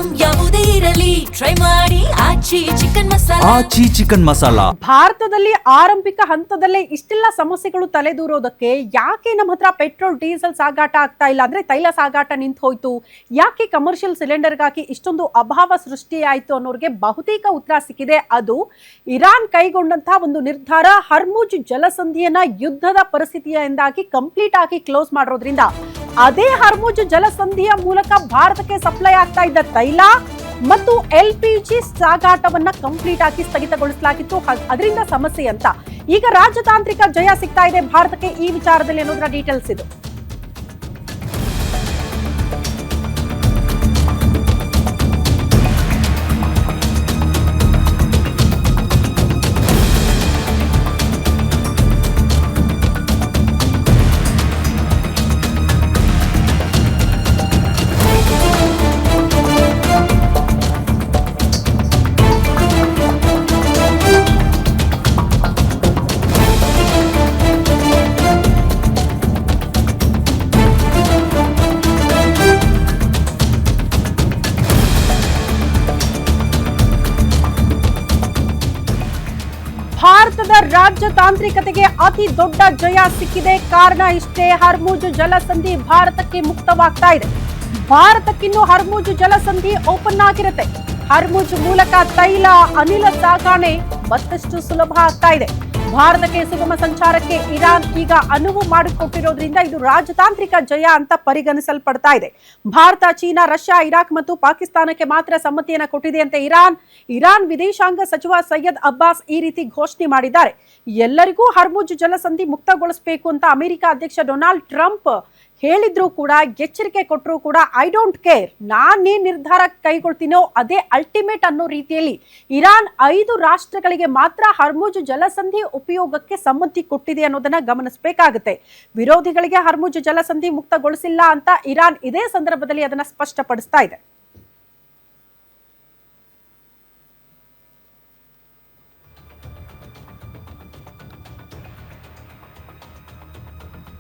Item ಯಾವುದೇ ಇರಲಿ try ಮಾಡಿ ಆಚಿ ಚಿಕನ್ ಮಸಾಲಾ. ಭಾರತದಲ್ಲಿ ಆರಂಭಿಕ ಹಂತದಲ್ಲೇ ಇಷ್ಟೆಲ್ಲ ಸಮಸ್ಯೆಗಳು ತಲೆದೂರೋದಕ್ಕೆ ಯಾಕೆ ನಮ್ಮ ಹತ್ರ ಪೆಟ್ರೋಲ್ ಡೀಸೆಲ್ ಸಾಗಾಟ ಆಗ್ತಾ ಇಲ್ಲ, ಅಂದ್ರೆ ತೈಲ ಸಾಗಾಟ ನಿಂತು ಹೋಯ್ತು, ಯಾಕೆ ಕಮರ್ಷಿಯಲ್ ಸಿಲಿಂಡರ್ಗಾಗಿ ಇಷ್ಟೊಂದು ಅಭಾವ ಸೃಷ್ಟಿಯಾಯಿತು ಅನ್ನೋರಿಗೆ ಬಹುತೇಕ ಉತ್ತರ ಸಿಕ್ಕಿದೆ. ಅದು ಇರಾನ್ ಕೈಗೊಂಡಂತಹ ಒಂದು ನಿರ್ಧಾರ, ಹರ್ಮುಜ್ ಜಲಸಂಧಿಯನ್ನ ಯುದ್ಧದ ಪರಿಸ್ಥಿತಿಯಿಂದಾಗಿ ಕಂಪ್ಲೀಟ್ ಆಗಿ ಕ್ಲೋಸ್ ಮಾಡೋದ್ರಿಂದ ಅದೇ ಹರ್ಮುಜ್ ಜಲಸಂಧಿಯ ಮೂಲಕ ಭಾರತಕ್ಕೆ ಸಪ್ಲೈ ಆಗ್ತಾ ಇದ್ದ ತೈಲ ಮತ್ತು LPG ಸಾಗಾಟವನ್ನ ಕಂಪ್ಲೀಟ್ ಆಗಿ ಸ್ಥಗಿತಗೊಳಿಸಲಾಗಿತ್ತು. ಅದರಿಂದ ಸಮಸ್ಯೆ ಅಂತ ಈಗ ರಾಜತಾಂತ್ರಿಕ ಜಯ ಸಿಗ್ತಾ ಇದೆ ಭಾರತಕ್ಕೆ ಈ ವಿಚಾರದಲ್ಲಿ ಅನ್ನೋದರ ಡೀಟೇಲ್ಸ್ ಇದು. ಭಾರತದ ರಾಜತಾಂತ್ರಿಕತೆಗೆ ಅತಿ ದೊಡ್ಡ ಜಯ ಸಿಕ್ಕಿದೆ. ಕಾರಣ ಇಷ್ಟೇ, ಹರ್ಮುಜ್ ಜಲಸಂಧಿ ಭಾರತಕ್ಕೆ ಮುಕ್ತವಾಗ್ತಾ ಇದೆ. ಭಾರತಕ್ಕಿನ್ನು ಹರ್ಮುಜ್ ಜಲಸಂಧಿ ಓಪನ್ ಆಗಿರುತ್ತೆ. ಹರ್ಮುಜ್ ಮೂಲಕ ತೈಲ ಅನಿಲ ಸಾಗಣೆ ಮತ್ತಷ್ಟು ಸುಲಭ ಆಗ್ತಾ ಇದೆ. ಭಾರತಕ್ಕೆ ಸುಗಮ ಸಂಚಾರಕ್ಕೆ ಇರಾನ್ ಈಗ ಅನುವು ಮಾಡಿಕೊಟ್ಟಿರೋದ್ರಿಂದ ಇದು ರಾಜತಾಂತ್ರಿಕ ಜಯ ಅಂತ ಪರಿಗಣಿಸಲ್ಪಡ್ತಾ ಇದೆ. ಭಾರತ, ಚೀನಾ, ರಷ್ಯಾ, ಇರಾಕ್ ಮತ್ತು ಪಾಕಿಸ್ತಾನಕ್ಕೆ ಮಾತ್ರ ಸಮ್ಮತಿಯನ್ನ ಕೊಟ್ಟಿದೆ ಅಂತ ಇರಾನ್ ವಿದೇಶಾಂಗ ಸಚಿವ ಸೈಯದ್ ಅಬ್ಬಾಸ್ ಈ ರೀತಿ ಘೋಷಣೆ ಮಾಡಿದ್ದಾರೆ. ಎಲ್ಲರಿಗೂ ಹರ್ಮುಜ್ ಜಲಸಂಧಿ ಮುಕ್ತಗೊಳಿಸಬೇಕು ಅಂತ ಅಮೆರಿಕ ಅಧ್ಯಕ್ಷ ಡೊನಾಲ್ಡ್ ಟ್ರಂಪ್ ಹೇಳಿದ್ರು ಕೂಡ, ಎಚ್ಚರಿಕೆ ಕೊಟ್ಟರು ಕೂಡ, ಐ ಡೋಂಟ್ ಕೇರ್, ನಾನೇನ್ ನಿರ್ಧಾರ ಕೈಗೊಳ್ತೀನೋ ಅದೇ ಅಲ್ಟಿಮೇಟ್ ಅನ್ನೋ ರೀತಿಯಲ್ಲಿ ಇರಾನ್ 5 ರಾಷ್ಟ್ರಗಳಿಗೆ ಮಾತ್ರ ಹರ್ಮುಜ್ ಜಲಸಂಧಿ ಉಪಯೋಗಕ್ಕೆ ಸಮ್ಮತಿ ಕೊಟ್ಟಿದೆ ಅನ್ನೋದನ್ನ ಗಮನಿಸಬೇಕಾಗುತ್ತೆ. ವಿರೋಧಿಗಳಿಗೆ ಹರ್ಮುಜ್ ಜಲಸಂಧಿ ಮುಕ್ತಗೊಳಿಸಿಲ್ಲ ಅಂತ ಇರಾನ್ ಇದೇ ಸಂದರ್ಭದಲ್ಲಿ ಅದನ್ನ ಸ್ಪಷ್ಟಪಡಿಸ್ತಾ ಇದೆ.